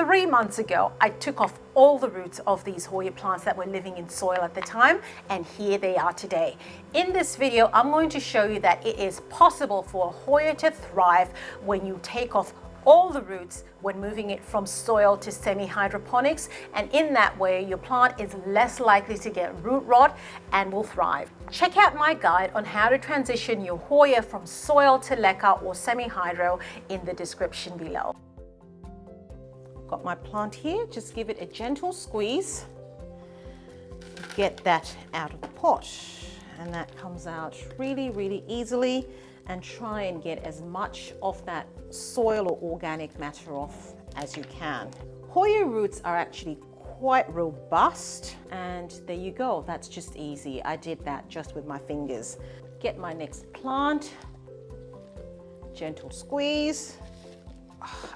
3 months ago, I took off all the roots of these Hoya plants that were living in soil at the time, and here they are today. In this video, I'm going to show you that it is possible for a Hoya to thrive when you take off all the roots when moving it from soil to semi-hydroponics, and in that way your plant is less likely to get root rot and will thrive. Check out my guide on how to transition your Hoya from soil to Leca or semi-hydro in the description below. Got my plant here, just give it a gentle squeeze, get that out of the pot, and that comes out really easily. And try and get as much of that soil or organic matter off as you can. Hoya roots are actually quite robust, and there you go, that's just easy. I did that just with my fingers. Get my next plant, gentle squeeze,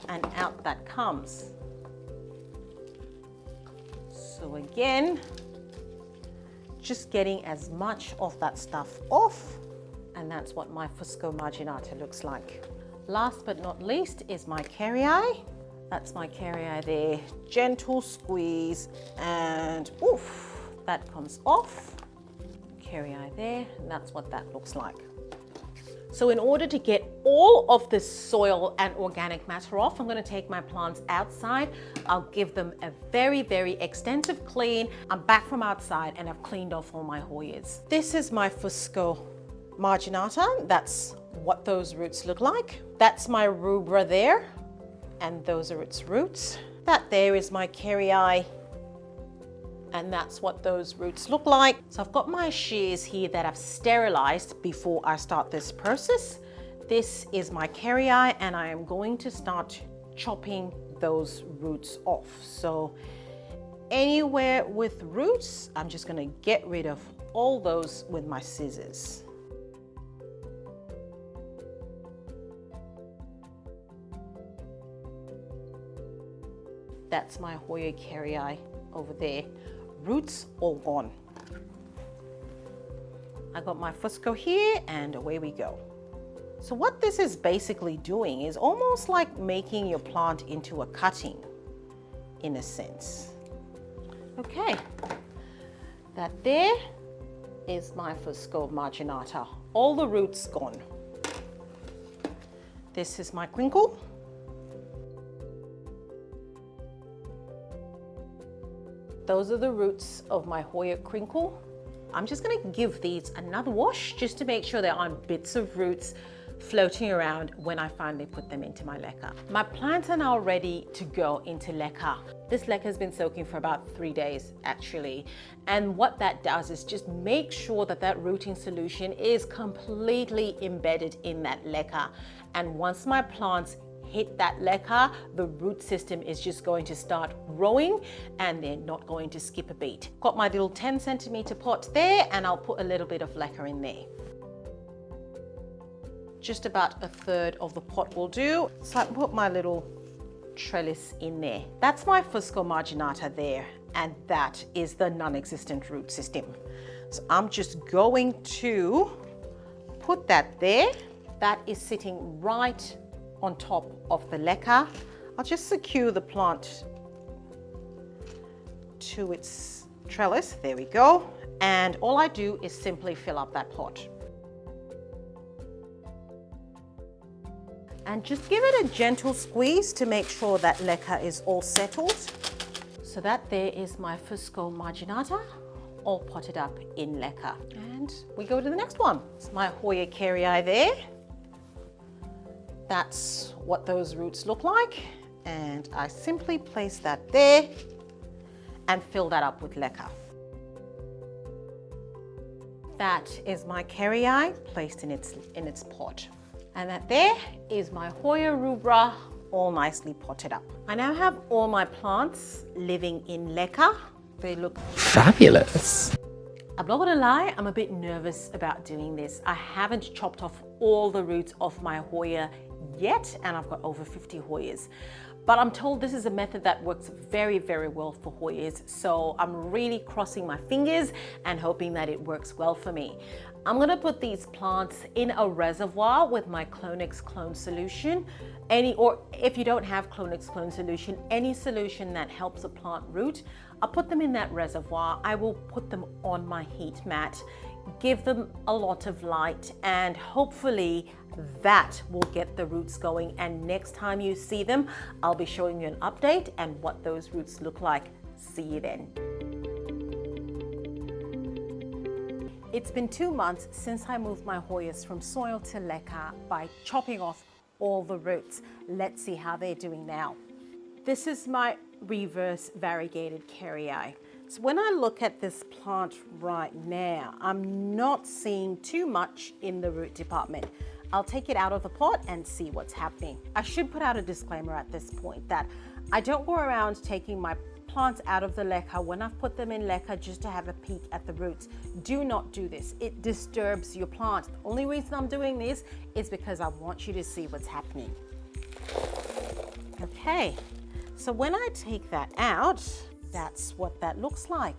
and out that comes. So again, just getting as much of that stuff off. And that's what my Fusco Marginata looks like. Last but not least is my Kerrii. That's my Kerrii there. Gentle squeeze and oof, that comes off. Kerrii there, and that's what that looks like. So in order to get all of the soil and organic matter off, I'm going to take my plants outside. I'll give them a very extensive clean. I'm back from outside and I've cleaned off all my Hoyas. This is my Fusco Marginata, that's what those roots look like. That's my rubra there, and those are its roots. That there is my Kerrii, and that's what those roots look like. So I've got my shears here that I've sterilized before I start this process. This is my Kerrii, and I am going to start chopping those roots off. So anywhere with roots, I'm just going to get rid of all those with my scissors. That's my Hoya Kerrii over there. Roots all gone. I got my Fusco here and away we go. So what this is basically doing is almost like making your plant into a cutting in a sense. Okay, that there is my Fusco Marginata. All the roots gone. This is my crinkle. Those are the roots of my Hoya crinkle. I'm just going to give these another wash just to make sure there aren't bits of roots floating around when I finally put them into my Leca. My plants are now ready to go into Leca. This Leca has been soaking for about 3 days actually. And what that does is just make sure that that rooting solution is completely embedded in that Leca. And once my plants hit that Leca, the root system is just going to start growing and they're not going to skip a beat. Got my little 10 centimeter pot there, and I'll put a little bit of Leca in there. Just about a third of the pot will do. So I put my little trellis in there. That's my Fusco Marginata there, and that is the non-existent root system. So I'm just going to put that there. That is sitting right on top of the Leca. I'll just secure the plant to its trellis. There we go. And all I do is simply fill up that pot. And just give it a gentle squeeze to make sure that Leca is all settled. So that there is my Fusco Marginata, all potted up in Leca. And we go to the next one. It's my Hoya Kerrii there. That's what those roots look like, and I simply place that there and fill that up with Leca. That is my Kerrii placed in its pot, and that there is my Hoya rubra all nicely potted up. I now have all my plants living in Leca. They look fabulous. I'm not gonna lie, I'm a bit nervous about doing this. I haven't chopped off all the roots of my Hoya yet, and I've got over 50 Hoyas. But I'm told this is a method that works very well for Hoyas, so I'm really crossing my fingers and hoping that it works well for me. I'm gonna put these plants in a reservoir with my Clonex clone solution. or if you don't have Clonex clone solution, any solution that helps a plant root, I'll put them in that reservoir. I will put them on my heat mat, give them a lot of light, and hopefully that will get the roots going. And next time you see them, I'll be showing you an update and what those roots look like. See you then. It's been 2 months since I moved my Hoyas from soil to Leca by chopping off all the roots. Let's see how they're doing now. This is my reverse variegated Kerrii. So when I look at this plant right now, I'm not seeing too much in the root department. I'll take it out of the pot and see what's happening. I should put out a disclaimer at this point that I don't go around taking my plants out of the Leca when I've put them in Leca just to have a peek at the roots. Do not do this. It disturbs your plant. The only reason I'm doing this is because I want you to see what's happening. Okay, so when I take that out, that's what that looks like.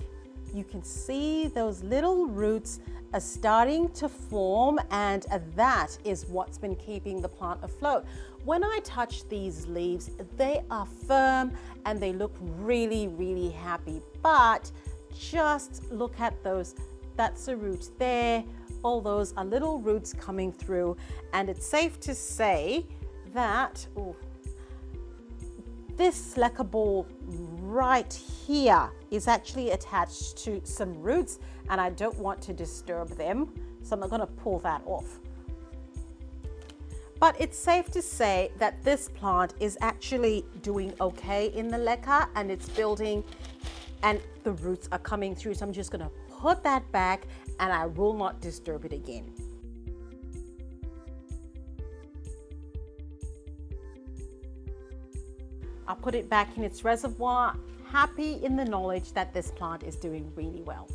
You can see those little roots are starting to form, and that is what's been keeping the plant afloat. When I touch these leaves, they are firm and they look really, really happy. But just look at those. That's a root there. All those are little roots coming through, and it's safe to say that this Leca ball right here is actually attached to some roots, and I don't want to disturb them, so I'm not going to pull that off. But it's safe to say that this plant is actually doing okay in the Leca, and it's building and the roots are coming through. So I'm just going to put that back and I will not disturb it again. I'll put it back in its reservoir, happy in the knowledge that this plant is doing really well.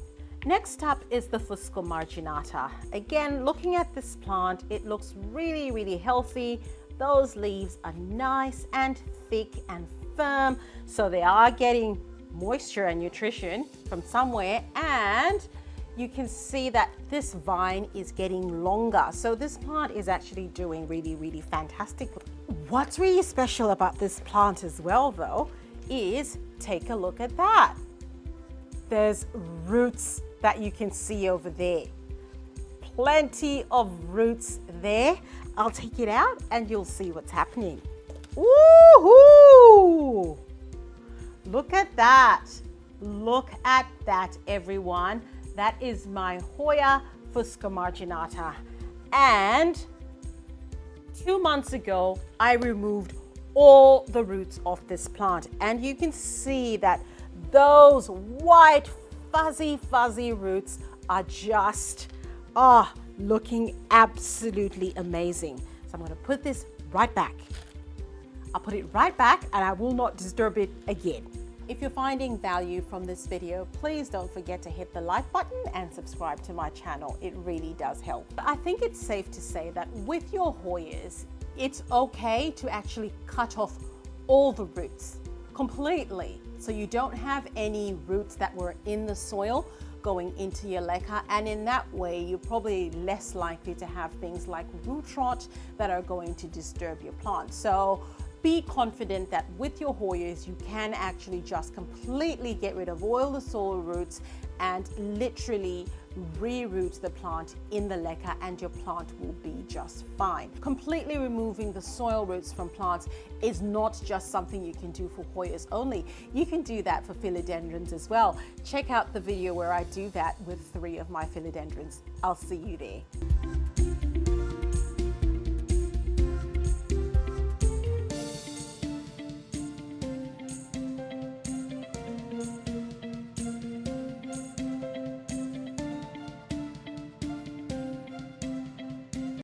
Next up is the Fusco Marginata. Again, looking at this plant, it looks really, really healthy. Those leaves are nice and thick and firm, so they are getting moisture and nutrition from somewhere, and you can see that this vine is getting longer. So this plant is actually doing really, really fantastic. What's really special about this plant as well, though, is take a look at that. There's roots that you can see over there. Plenty of roots there. I'll take it out and you'll see what's happening. Woohoo! Look at that. Look at that, everyone. That is my Hoya Fusco Marginata. And 2 months ago, I removed all the roots of this plant. And you can see that those white, fuzzy roots are just, looking absolutely amazing. So I'm going to put this right back. I'll put it right back and I will not disturb it again. If you're finding value from this video, please don't forget to hit the like button and subscribe to my channel. It really does help. I think it's safe to say that with your Hoyas, it's okay to actually cut off all the roots completely, so you don't have any roots that were in the soil going into your Leca, and in that way you're probably less likely to have things like root rot that are going to disturb your plant. So be confident that with your Hoyas you can actually just completely get rid of all the soil roots and literally reroot the plant in the Leca, and your plant will be just fine. Completely removing the soil roots from plants is not just something you can do for Hoyas only. You can do that for philodendrons as well. Check out the video where I do that with 3 of my philodendrons. I'll see you there.